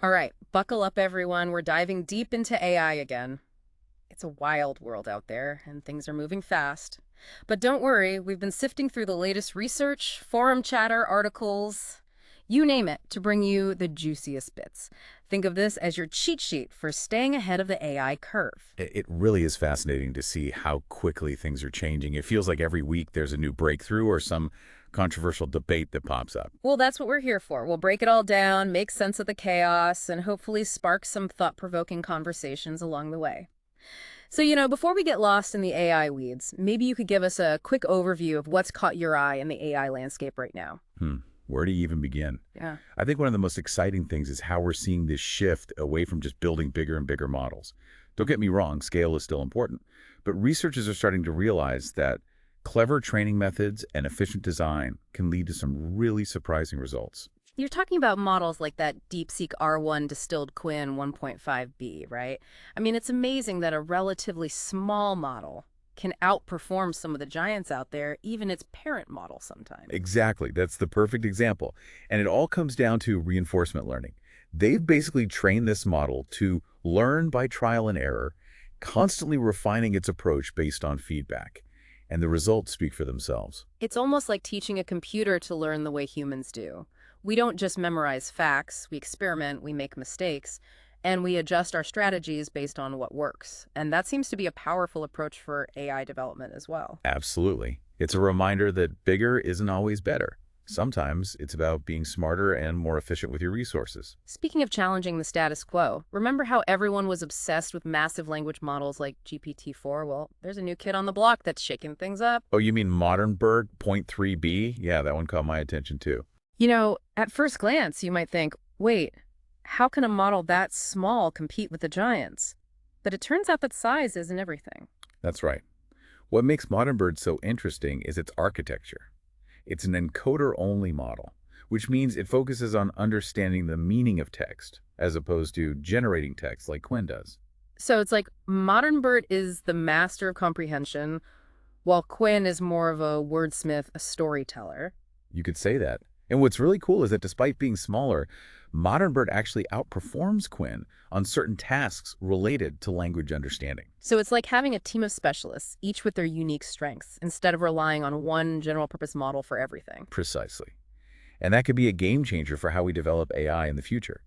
All right, buckle up, everyone. We're diving deep into AI again. It's a wild world out there, and things are moving fast. But don't worry, we've been sifting through the latest research, forum chatter, articles, you name it, to bring you the juiciest bits. Think of this as your cheat sheet for staying ahead of the AI curve. It really is fascinating to see how quickly things are changing. It feels like every week there's a new breakthrough or some controversial debate that pops up. Well, that's what we're here for. We'll break it all down, make sense of the chaos, and hopefully spark some thought-provoking conversations along the way. So, before we get lost in the AI weeds, maybe you could give us a quick overview of what's caught your eye in the AI landscape right now. Hmm. Where do you even begin? Yeah. I think one of the most exciting things is how we're seeing this shift away from just building bigger and bigger models. Don't get me wrong, scale is still important, but researchers are starting to realize that clever training methods and efficient design can lead to some really surprising results. You're talking about models like that DeepSeek R1 distilled Quinn 1.5B, right? I mean, it's amazing that a relatively small model can outperform some of the giants out there, even its parent model sometimes. Exactly. That's the perfect example. And it all comes down to reinforcement learning. They've basically trained this model to learn by trial and error, constantly refining its approach based on feedback. And the results speak for themselves. It's almost like teaching a computer to learn the way humans do. We don't just memorize facts, we experiment, we make mistakes, and we adjust our strategies based on what works. And that seems to be a powerful approach for AI development as well. Absolutely. It's a reminder that bigger isn't always better. Sometimes it's about being smarter and more efficient with your resources. Speaking of challenging the status quo, remember how everyone was obsessed with massive language models like GPT-4? Well, there's a new kid on the block that's shaking things up. Oh, you mean Modernberg 0.3b? Yeah, that one caught my attention too. At first glance, you might think, wait, how can a model that small compete with the giants? But it turns out that size isn't everything. That's right. What makes Modernbird so interesting is its architecture. It's an encoder-only model, which means it focuses on understanding the meaning of text, as opposed to generating text like Quinn does. So it's like Modern Bert is the master of comprehension, while Quinn is more of a wordsmith, a storyteller. You could say that. And what's really cool is that despite being smaller, Modernbird actually outperforms Quinn on certain tasks related to language understanding. So it's like having a team of specialists, each with their unique strengths, instead of relying on one general-purpose model for everything. Precisely. And that could be a game changer for how we develop AI in the future.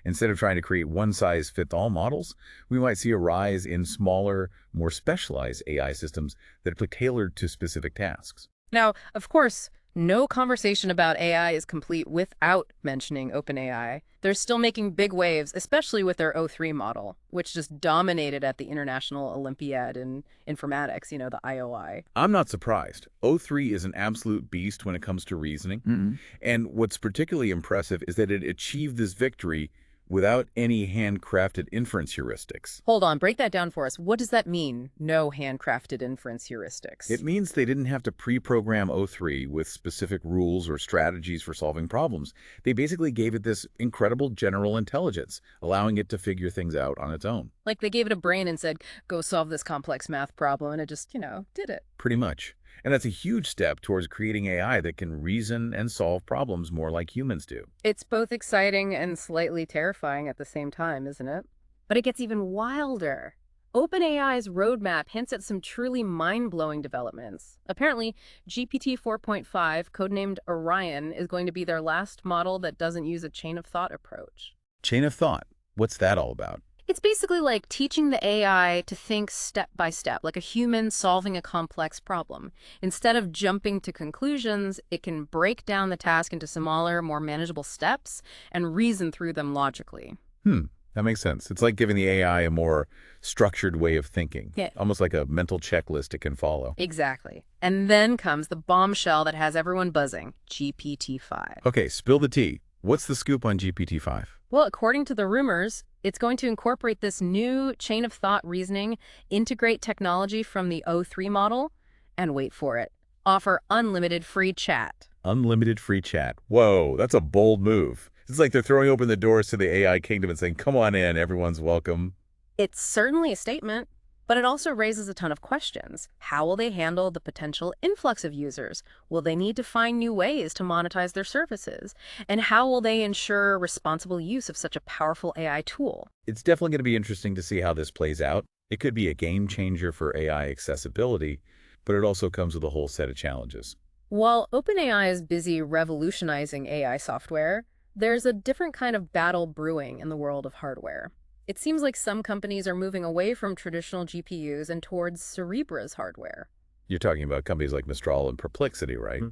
Instead of trying to create one-size-fits-all models, we might see a rise in smaller, more specialized AI systems that are tailored to specific tasks. Now, of course, no conversation about AI is complete without mentioning OpenAI. They're still making big waves, especially with their O3 model, which just dominated at the International Olympiad in Informatics, the IOI. I'm not surprised. O3 is an absolute beast when it comes to reasoning. And what's particularly impressive is that it achieved this victory without any handcrafted inference heuristics. Hold on, break that down for us. What does that mean, no handcrafted inference heuristics? It means they didn't have to pre-program O3 with specific rules or strategies for solving problems. They basically gave it this incredible general intelligence, allowing it to figure things out on its own. Like they gave it a brain and said, go solve this complex math problem, and it just, did it. Pretty much. And that's a huge step towards creating AI that can reason and solve problems more like humans do. It's both exciting and slightly terrifying at the same time, isn't it? But it gets even wilder. OpenAI's roadmap hints at some truly mind-blowing developments. Apparently, GPT 4.5, codenamed Orion, is going to be their last model that doesn't use a chain of thought approach. Chain of thought. What's that all about? It's basically like teaching the AI to think step by step, like a human solving a complex problem. Instead of jumping to conclusions, it can break down the task into smaller, more manageable steps and reason through them logically. That makes sense. It's like giving the AI a more structured way of thinking, Yeah. almost like a mental checklist it can follow. Exactly. And then comes the bombshell that has everyone buzzing, GPT-5. Okay, spill the tea. What's the scoop on GPT-5? Well, according to the rumors, it's going to incorporate this new chain of thought reasoning, integrate technology from the O3 model, and wait for it, offer unlimited free chat. Unlimited free chat. Whoa, that's a bold move. It's like they're throwing open the doors to the AI kingdom and saying, come on in, everyone's welcome. It's certainly a statement, But it also raises a ton of questions. How will they handle the potential influx of users? Will they need to find new ways to monetize their services? And how will they ensure responsible use of such a powerful AI tool? It's definitely going to be interesting to see how this plays out. It could be a game changer for AI accessibility, but it also comes with a whole set of challenges. While OpenAI is busy revolutionizing AI software, there's a different kind of battle brewing in the world of hardware. It seems like some companies are moving away from traditional GPUs and towards Cerebra's hardware. You're talking about companies like Mistral and Perplexity, right?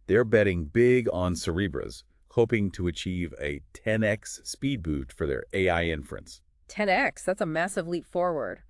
They're betting big on Cerebras, hoping to achieve a 10x speed boost for their AI inference. 10x, that's a massive leap forward.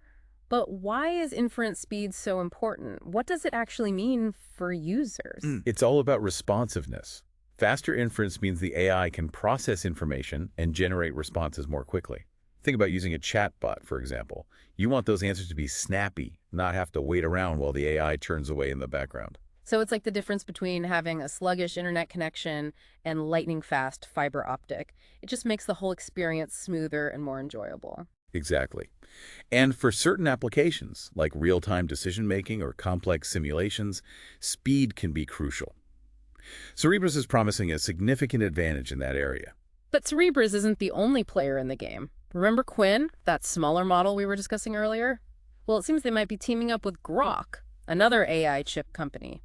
But why is inference speed so important? What does it actually mean for users? It's all about responsiveness. Faster inference means the AI can process information and generate responses more quickly. Think about using a chatbot, for example. You want those answers to be snappy, not have to wait around while the AI turns away in the background. So it's like the difference between having a sluggish internet connection and lightning-fast fiber optic. It just makes the whole experience smoother and more enjoyable. Exactly. And for certain applications, like real-time decision-making or complex simulations, speed can be crucial. Cerebras is promising a significant advantage in that area. But Cerebras isn't the only player in the game. Remember Quinn, that smaller model we were discussing earlier? Well, it seems they might be teaming up with Grok, another AI chip company.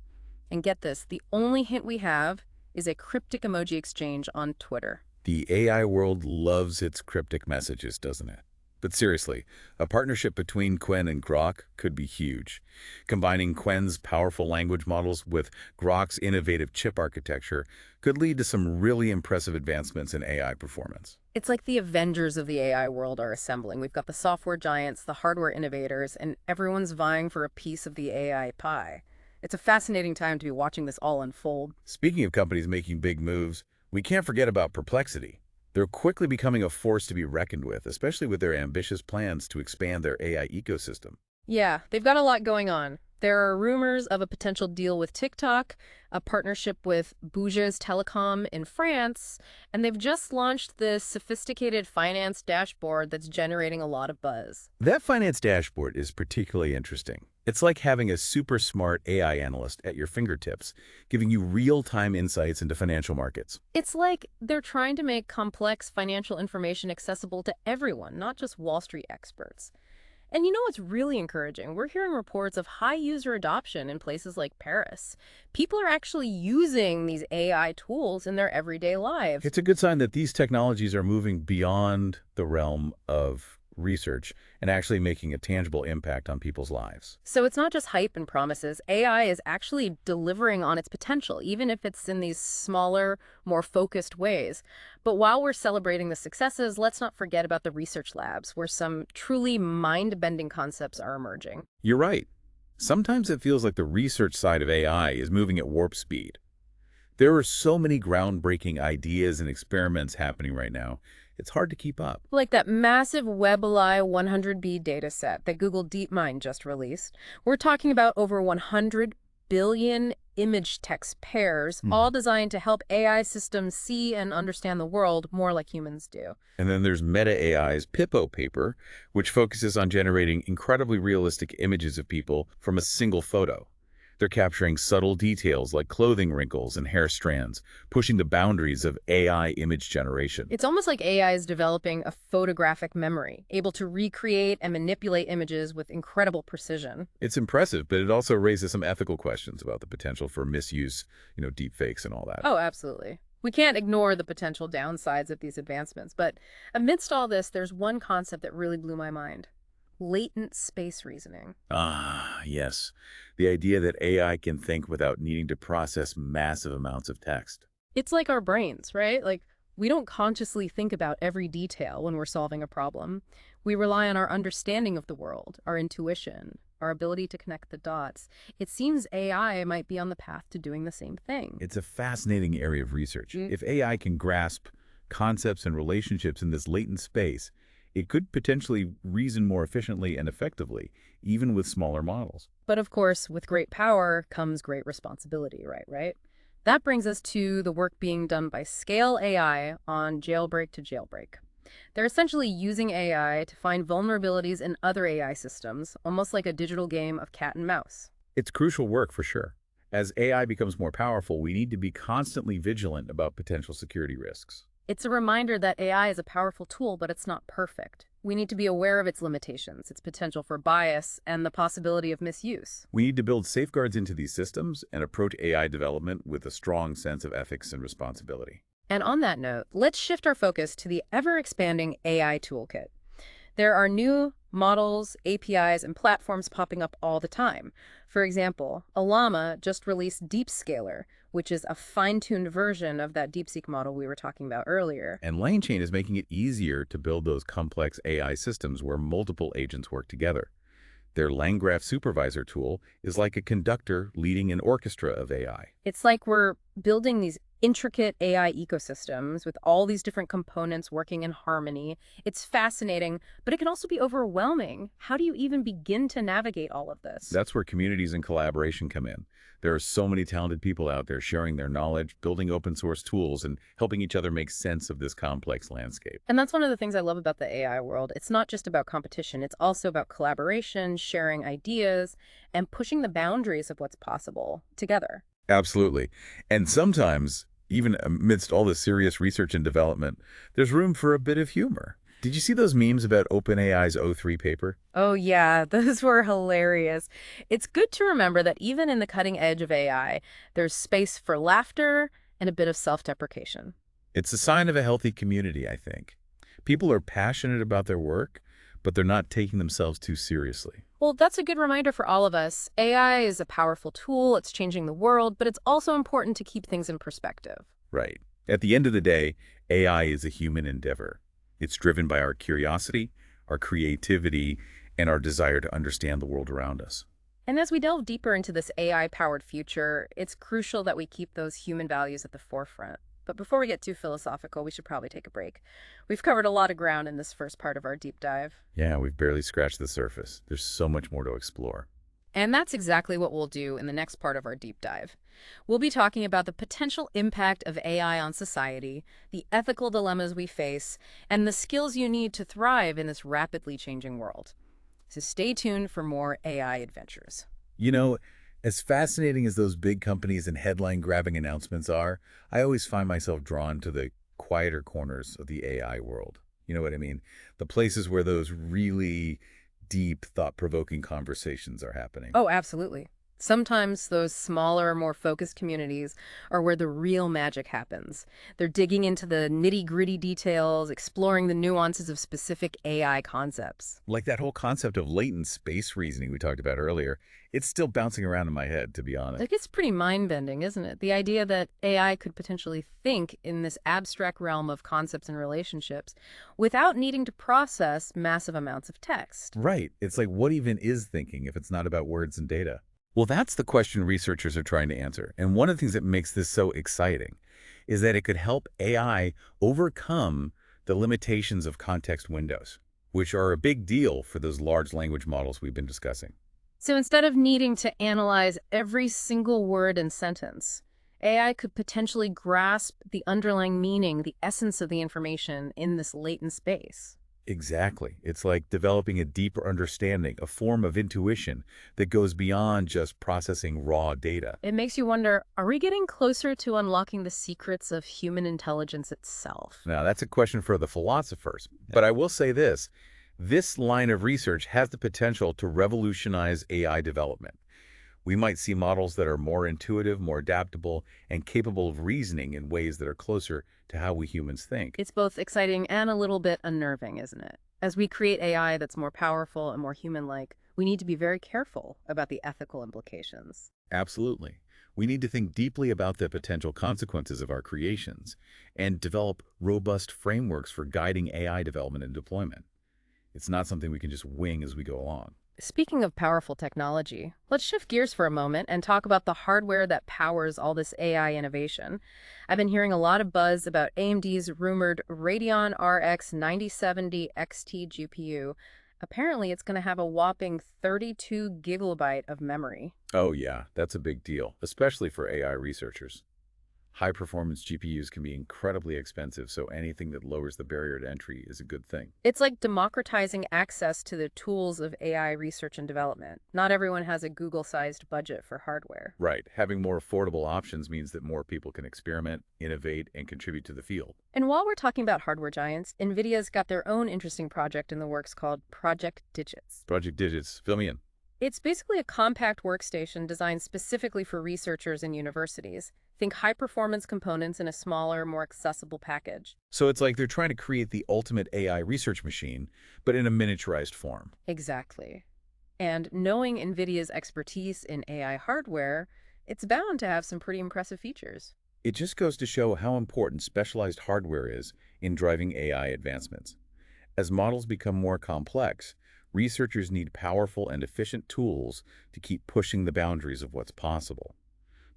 And get this, the only hint we have is a cryptic emoji exchange on Twitter. The AI world loves its cryptic messages, doesn't it? But seriously, a partnership between Qwen and Grok could be huge. Combining Qwen's powerful language models with Grok's innovative chip architecture could lead to some really impressive advancements in AI performance. It's like the Avengers of the AI world are assembling. We've got the software giants, the hardware innovators, and everyone's vying for a piece of the AI pie. It's a fascinating time to be watching this all unfold. Speaking of companies making big moves, we can't forget about Perplexity. They're quickly becoming a force to be reckoned with, especially with their ambitious plans to expand their AI ecosystem. Yeah, they've got a lot going on. There are rumors of a potential deal with TikTok, a partnership with Bouygues Telecom in France, and they've just launched this sophisticated finance dashboard that's generating a lot of buzz. That finance dashboard is particularly interesting. It's like having a super smart AI analyst at your fingertips, giving you real-time insights into financial markets. It's like they're trying to make complex financial information accessible to everyone, not just Wall Street experts. And you know what's really encouraging? We're hearing reports of high user adoption in places like Paris. People are actually using these AI tools in their everyday lives. It's a good sign that these technologies are moving beyond the realm of research and actually making a tangible impact on people's lives. So it's not just hype and promises. AI is actually delivering on its potential, even if it's in these smaller, more focused ways. But while we're celebrating the successes, let's not forget about the research labs, where some truly mind-bending concepts are emerging. You're right. Sometimes it feels like the research side of AI is moving at warp speed. There are so many groundbreaking ideas and experiments happening right now, it's hard to keep up. Like that massive WebAI 100B dataset that Google DeepMind just released. We're talking about over 100 billion image text pairs, all designed to help AI systems see and understand the world more like humans do. And then there's Meta AI's Pippo paper, which focuses on generating incredibly realistic images of people from a single photo. They're capturing subtle details like clothing wrinkles and hair strands, pushing the boundaries of AI image generation. It's almost like AI is developing a photographic memory, able to recreate and manipulate images with incredible precision. It's impressive, but it also raises some ethical questions about the potential for misuse, deep fakes and all that. Oh, absolutely. We can't ignore the potential downsides of these advancements, but amidst all this, there's one concept that really blew my mind. Latent space reasoning. Ah, yes. The idea that AI can think without needing to process massive amounts of text. It's like our brains, right? Like, we don't consciously think about every detail when we're solving a problem. We rely on our understanding of the world, our intuition, our ability to connect the dots. It seems AI might be on the path to doing the same thing. It's a fascinating area of research. If AI can grasp concepts and relationships in this latent space, it could potentially reason more efficiently and effectively, even with smaller models. But of course, with great power comes great responsibility, right? That brings us to the work being done by Scale AI on Jailbreak to Jailbreak. They're essentially using AI to find vulnerabilities in other AI systems, almost like a digital game of cat and mouse. It's crucial work for sure. As AI becomes more powerful, we need to be constantly vigilant about potential security risks. It's a reminder that AI is a powerful tool, but it's not perfect. We need to be aware of its limitations, its potential for bias, and the possibility of misuse. We need to build safeguards into these systems and approach AI development with a strong sense of ethics and responsibility. And on that note, let's shift our focus to the ever-expanding AI toolkit. There are new models, APIs, and platforms popping up all the time. For example, Allama just released DeepScaler, which is a fine-tuned version of that DeepSeek model we were talking about earlier. And LangChain is making it easier to build those complex AI systems where multiple agents work together. Their LangGraph Supervisor tool is like a conductor leading an orchestra of AI. It's like we're building these intricate AI ecosystems with all these different components working in harmony. It's fascinating, but it can also be overwhelming. How do you even begin to navigate all of this? That's where communities and collaboration come in. There are so many talented people out there sharing their knowledge, building open source tools, and helping each other make sense of this complex landscape. And that's one of the things I love about the AI world. It's not just about competition, it's also about collaboration, sharing ideas, and pushing the boundaries of what's possible together. Absolutely. And sometimes, even amidst all the serious research and development, there's room for a bit of humor. Did you see those memes about OpenAI's O3 paper? Oh, yeah, those were hilarious. It's good to remember that even in the cutting edge of AI, there's space for laughter and a bit of self-deprecation. It's a sign of a healthy community, I think. People are passionate about their work, but they're not taking themselves too seriously. Well, that's a good reminder for all of us. AI is a powerful tool, it's changing the world, but it's also important to keep things in perspective. Right. At the end of the day, AI is a human endeavor. It's driven by our curiosity, our creativity, and our desire to understand the world around us. And as we delve deeper into this AI-powered future, it's crucial that we keep those human values at the forefront. But before we get too philosophical, we should probably take a break. We've covered a lot of ground in this first part of our deep dive. Yeah, we've barely scratched the surface. There's so much more to explore. And that's exactly what we'll do in the next part of our deep dive. We'll be talking about the potential impact of AI on society, the ethical dilemmas we face, and the skills you need to thrive in this rapidly changing world. So stay tuned for more AI adventures. You know, as fascinating as those big companies and headline-grabbing announcements are, I always find myself drawn to the quieter corners of the AI world. You know what I mean? The places where those really deep, thought-provoking conversations are happening. Oh, absolutely. Sometimes those smaller, more focused communities are where the real magic happens. They're digging into the nitty-gritty details, exploring the nuances of specific AI concepts. Like that whole concept of latent space reasoning we talked about earlier, it's still bouncing around in my head, to be honest. Like, it's pretty mind-bending, isn't it? The idea that AI could potentially think in this abstract realm of concepts and relationships without needing to process massive amounts of text. Right. It's like, what even is thinking if it's not about words and data? Well, that's the question researchers are trying to answer. And one of the things that makes this so exciting is that it could help AI overcome the limitations of context windows, which are a big deal for those large language models we've been discussing. So instead of needing to analyze every single word and sentence, AI could potentially grasp the underlying meaning, the essence of the information in this latent space. Exactly. It's like developing a deeper understanding, a form of intuition that goes beyond just processing raw data. It makes you wonder, are we getting closer to unlocking the secrets of human intelligence itself? Now, that's a question for the philosophers. But I will say this line of research has the potential to revolutionize AI development. We might see models that are more intuitive, more adaptable, and capable of reasoning in ways that are closer to how we humans think. It's both exciting and a little bit unnerving, isn't it? As we create AI that's more powerful and more human-like, we need to be very careful about the ethical implications. Absolutely. We need to think deeply about the potential consequences of our creations and develop robust frameworks for guiding AI development and deployment. It's not something we can just wing as we go along. Speaking of powerful technology, let's shift gears for a moment and talk about the hardware that powers all this AI innovation. I've been hearing a lot of buzz about AMD's rumored Radeon RX 9070 XT GPU. Apparently, it's going to have a whopping 32 gigabyte of memory. Oh yeah, that's a big deal, especially for AI researchers. High-performance GPUs can be incredibly expensive, so anything that lowers the barrier to entry is a good thing. It's like democratizing access to the tools of AI research and development. Not everyone has a Google-sized budget for hardware. Right. Having more affordable options means that more people can experiment, innovate, and contribute to the field. And while we're talking about hardware giants, NVIDIA's got their own interesting project in the works called Project Digits. Project Digits, fill me in. It's basically a compact workstation designed specifically for researchers and universities. Think high-performance components in a smaller, more accessible package. So it's like they're trying to create the ultimate AI research machine, but in a miniaturized form. Exactly. And knowing NVIDIA's expertise in AI hardware, it's bound to have some pretty impressive features. It just goes to show how important specialized hardware is in driving AI advancements. As models become more complex, researchers need powerful and efficient tools to keep pushing the boundaries of what's possible.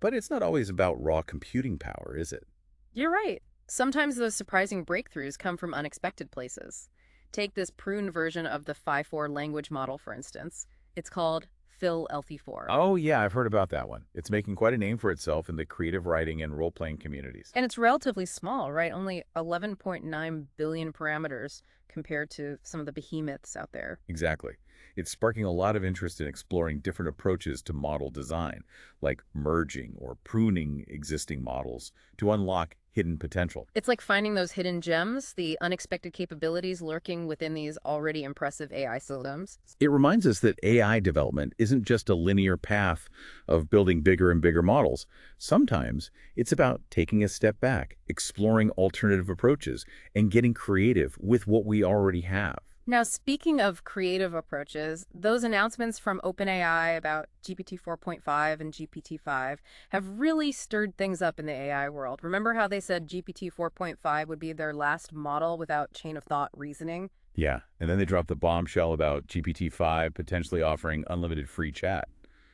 But it's not always about raw computing power, is it? You're right. Sometimes those surprising breakthroughs come from unexpected places. Take this pruned version of the Phi-4 language model, for instance. It's called PhilLT4. Oh, yeah, I've heard about that one. It's making quite a name for itself in the creative writing and role-playing communities. And it's relatively small, right? Only 11.9 billion parameters compared to some of the behemoths out there. Exactly. It's sparking a lot of interest in exploring different approaches to model design, like merging or pruning existing models to unlock hidden potential. It's like finding those hidden gems, the unexpected capabilities lurking within these already impressive AI systems. It reminds us that AI development isn't just a linear path of building bigger and bigger models. Sometimes it's about taking a step back, exploring alternative approaches, and getting creative with what we already have. Now, speaking of creative approaches, those announcements from OpenAI about GPT 4.5 and GPT-5 have really stirred things up in the AI world. Remember how they said GPT 4.5 would be their last model without chain-of-thought reasoning? Yeah, and then they dropped the bombshell about GPT-5 potentially offering unlimited free chat.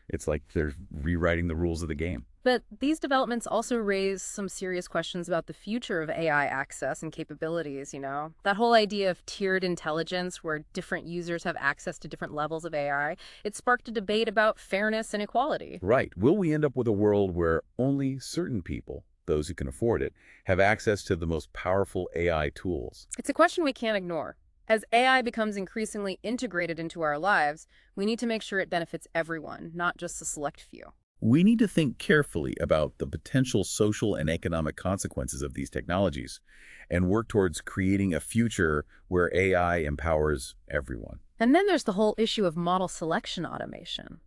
It's like they're rewriting the rules of the game. But these developments also raise some serious questions about the future of AI access and capabilities, you know? That whole idea of tiered intelligence where different users have access to different levels of AI, it sparked a debate about fairness and equality. Right. Will we end up with a world where only certain people, those who can afford it, have access to the most powerful AI tools? It's a question we can't ignore. As AI becomes increasingly integrated into our lives, we need to make sure it benefits everyone, not just a select few. We need to think carefully about the potential social and economic consequences of these technologies and work towards creating a future where AI empowers everyone. And then there's the whole issue of model selection automation.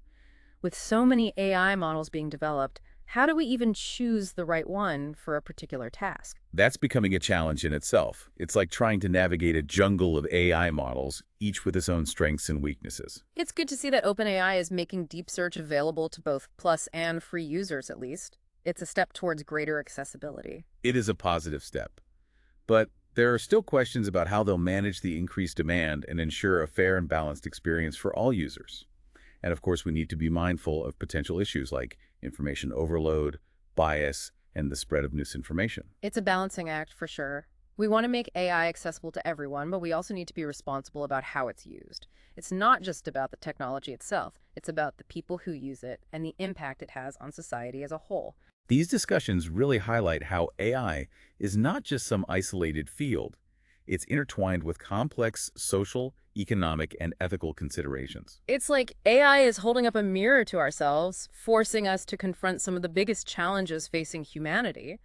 With so many AI models being developed, how do we even choose the right one for a particular task? That's becoming a challenge in itself. It's like trying to navigate a jungle of AI models, each with its own strengths and weaknesses. It's good to see that OpenAI is making deep search available to both Plus and free users, at least. It's a step towards greater accessibility. It is a positive step. But there are still questions about how they'll manage the increased demand and ensure a fair and balanced experience for all users. And of course, we need to be mindful of potential issues like information overload, bias, and the spread of misinformation. It's a balancing act for sure. We want to make AI accessible to everyone, but we also need to be responsible about how it's used. It's not just about the technology itself. It's about the people who use it and the impact it has on society as a whole. These discussions really highlight how AI is not just some isolated field. It's intertwined with complex social, economic, and ethical considerations. It's like AI is holding up a mirror to ourselves, forcing us to confront some of the biggest challenges facing humanity.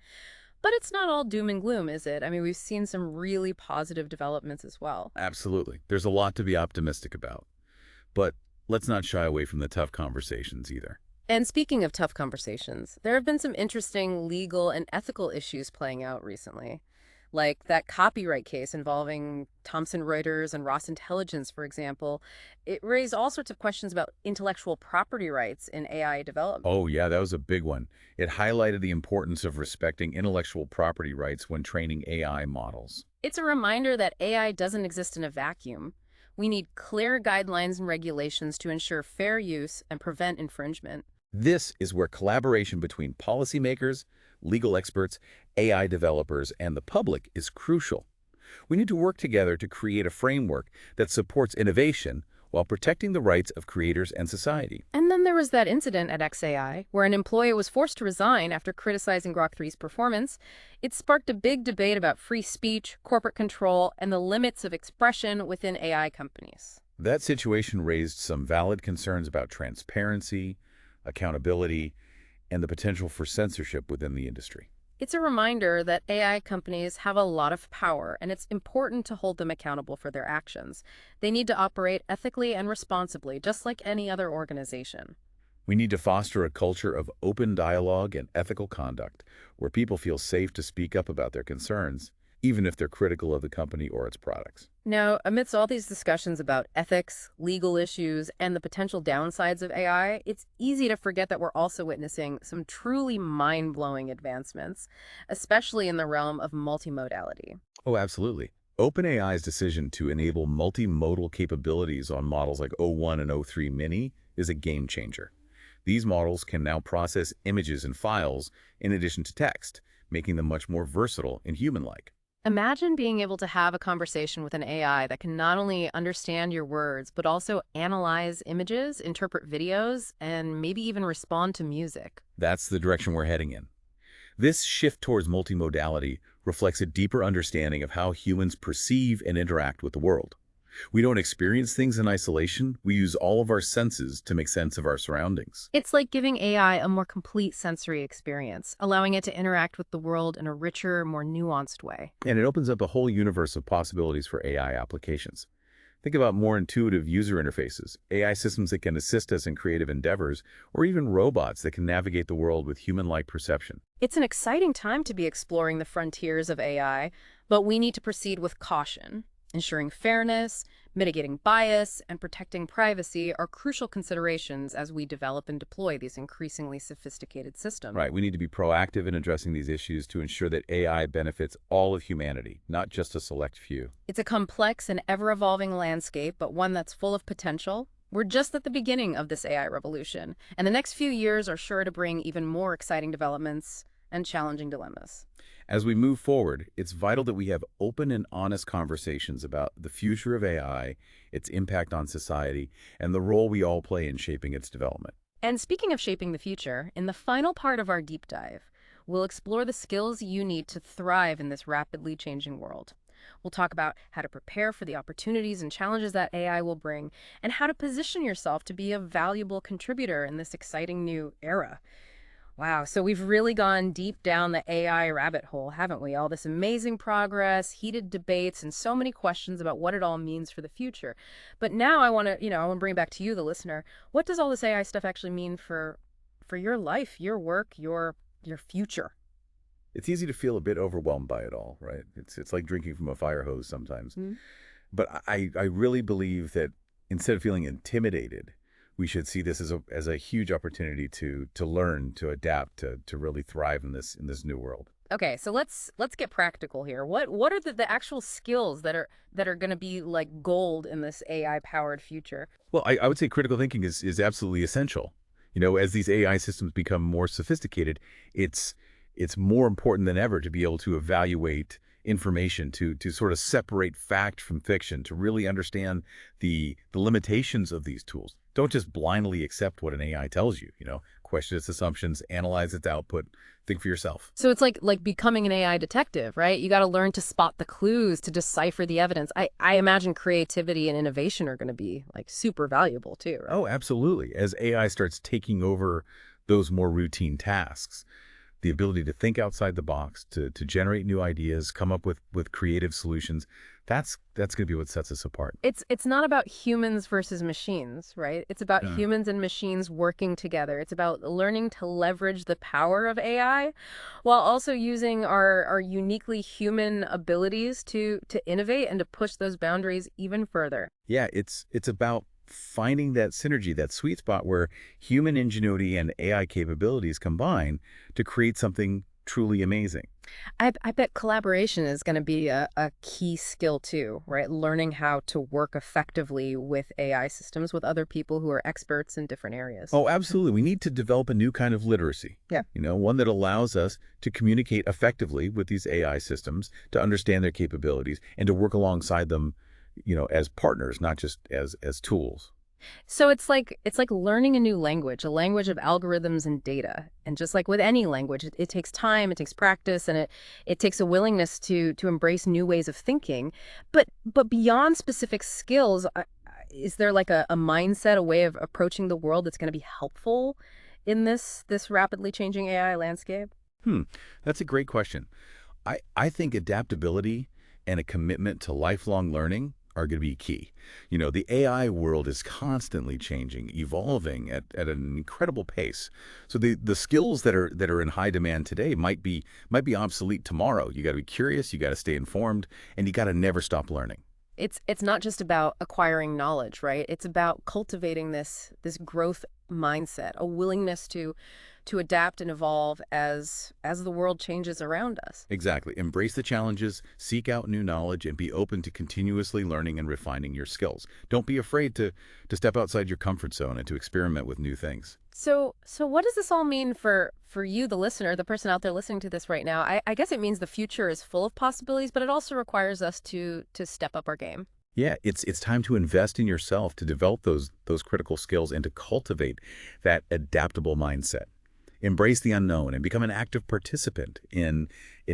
But it's not all doom and gloom, is it? I mean, we've seen some really positive developments as well. Absolutely. There's a lot to be optimistic about. But let's not shy away from the tough conversations either. And speaking of tough conversations, there have been some interesting legal and ethical issues playing out recently. Like that copyright case involving Thomson Reuters and Ross Intelligence, for example. It raised all sorts of questions about intellectual property rights in AI development. Oh, yeah, that was a big one. It highlighted the importance of respecting intellectual property rights when training AI models. It's a reminder that AI doesn't exist in a vacuum. We need clear guidelines and regulations to ensure fair use and prevent infringement. This is where collaboration between policymakers, legal experts, AI developers, and the public is crucial. We need to work together to create a framework that supports innovation while protecting the rights of creators and society. And then there was that incident at XAI, where an employee was forced to resign after criticizing Grok 3's performance. It sparked a big debate about free speech, corporate control, and the limits of expression within AI companies. That situation raised some valid concerns about transparency, accountability, and the potential for censorship within the industry. It's a reminder that AI companies have a lot of power, and it's important to hold them accountable for their actions. They need to operate ethically and responsibly, just like any other organization. We need to foster a culture of open dialogue and ethical conduct, where people feel safe to speak up about their concerns, even if they're critical of the company or its products. Now, amidst all these discussions about ethics, legal issues, and the potential downsides of AI, it's easy to forget that we're also witnessing some truly mind-blowing advancements, especially in the realm of multimodality. Oh, absolutely. OpenAI's decision to enable multimodal capabilities on models like O1 and O3 Mini is a game changer. These models can now process images and files in addition to text, making them much more versatile and human-like. Imagine being able to have a conversation with an AI that can not only understand your words, but also analyze images, interpret videos, and maybe even respond to music. That's the direction we're heading in. This shift towards multimodality reflects a deeper understanding of how humans perceive and interact with the world. We don't experience things in isolation. We use all of our senses to make sense of our surroundings. It's like giving AI a more complete sensory experience, allowing it to interact with the world in a richer, more nuanced way. And it opens up a whole universe of possibilities for AI applications. Think about more intuitive user interfaces, AI systems that can assist us in creative endeavors, or even robots that can navigate the world with human-like perception. It's an exciting time to be exploring the frontiers of AI, but we need to proceed with caution. Ensuring fairness, mitigating bias, and protecting privacy are crucial considerations as we develop and deploy these increasingly sophisticated systems. Right, we need to be proactive in addressing these issues to ensure that AI benefits all of humanity, not just a select few. It's a complex and ever-evolving landscape, but one that's full of potential. We're just at the beginning of this AI revolution, and the next few years are sure to bring even more exciting developments and challenging dilemmas. As we move forward, it's vital that we have open and honest conversations about the future of AI, its impact on society, and the role we all play in shaping its development. And speaking of shaping the future, in the final part of our deep dive, we'll explore the skills you need to thrive in this rapidly changing world. We'll talk about how to prepare for the opportunities and challenges that AI will bring, and how to position yourself to be a valuable contributor in this exciting new era. Wow, so we've really gone deep down the AI rabbit hole, haven't we? All this amazing progress, heated debates, and so many questions about what it all means for the future. But now I want to bring it back to you, the listener. What does all this AI stuff actually mean for your life, your work, your future? It's easy to feel a bit overwhelmed by it all, right? It's like drinking from a fire hose sometimes. Mm-hmm. But I really believe that instead of feeling intimidated, we should see this as a huge opportunity to learn, to adapt, to really thrive in this new world. Okay, so let's get practical here. What are the actual skills that are going to be like gold in this AI powered future? Well, I would say critical thinking is absolutely essential. You know, as these AI systems become more sophisticated, it's more important than ever to be able to evaluate information, to sort of separate fact from fiction, to really understand the limitations of these tools. Don't just blindly accept what an AI tells you, question its assumptions, analyze its output, think for yourself. So it's like becoming an AI detective, right? You got to learn to spot the clues, to decipher the evidence. I imagine creativity and innovation are going to be like super valuable too, right? Oh, absolutely. As AI starts taking over those more routine tasks, the ability to think outside the box, to generate new ideas, come up with creative solutions, that's going to be what sets us apart. It's not about humans versus machines, right? It's about humans and machines working together. It's about learning to leverage the power of AI while also using our uniquely human abilities to innovate and to push those boundaries even further. Yeah, it's about finding that synergy, that sweet spot where human ingenuity and AI capabilities combine to create something truly amazing. I bet collaboration is going to be a key skill too, right? Learning how to work effectively with AI systems with other people who are experts in different areas. Oh, absolutely. We need to develop a new kind of literacy. Yeah. One that allows us to communicate effectively with these AI systems, to understand their capabilities, and to work alongside them as partners, not just as tools. So it's like learning a new language, a language of algorithms and data. And just like with any language, it takes time, it takes practice, and it takes a willingness to embrace new ways of thinking. But beyond specific skills, is there like a mindset, a way of approaching the world that's going to be helpful in this rapidly changing AI landscape? Hmm, that's a great question. I think adaptability and a commitment to lifelong learning are going to be key. The AI world is constantly changing, evolving at an incredible pace. So the skills that are in high demand today might be obsolete tomorrow. You got to be curious, you got to stay informed, and you got to never stop learning. It's not just about acquiring knowledge, right? It's about cultivating this growth mindset, a willingness to adapt and evolve as the world changes around us. Exactly. Embrace the challenges, seek out new knowledge, and be open to continuously learning and refining your skills. Don't be afraid to step outside your comfort zone and to experiment with new things. So what does this all mean for you, the listener, the person out there listening to this right now? I guess it means the future is full of possibilities, but it also requires us to step up our game. Yeah, it's time to invest in yourself, to develop those critical skills, and to cultivate that adaptable mindset. Embrace the unknown and become an active participant in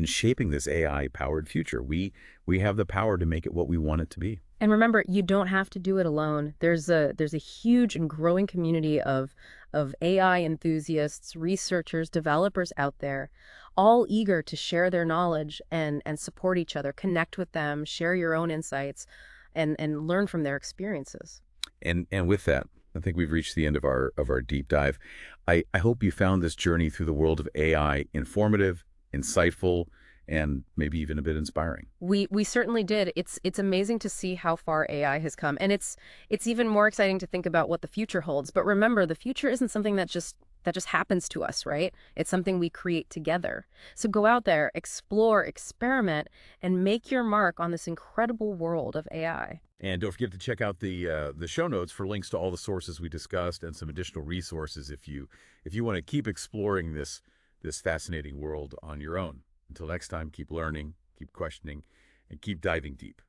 shaping this AI-powered future. We have the power to make it what we want it to be. And remember, you don't have to do it alone. There's a huge and growing community of AI enthusiasts, researchers, developers out there, all eager to share their knowledge and support each other, connect with them, share your own insights, and learn from their experiences. And with that, I think we've reached the end of our deep dive. I hope you found this journey through the world of AI informative, insightful, and maybe even a bit inspiring. We certainly did. It's amazing to see how far AI has come, and it's even more exciting to think about what the future holds. But remember, the future isn't something that just happens to us, right? It's something we create together. So go out there, explore, experiment, and make your mark on this incredible world of AI. And don't forget to check out the show notes for links to all the sources we discussed and some additional resources if you want to keep exploring this fascinating world on your own. Until next time, keep learning, keep questioning, and keep diving deep.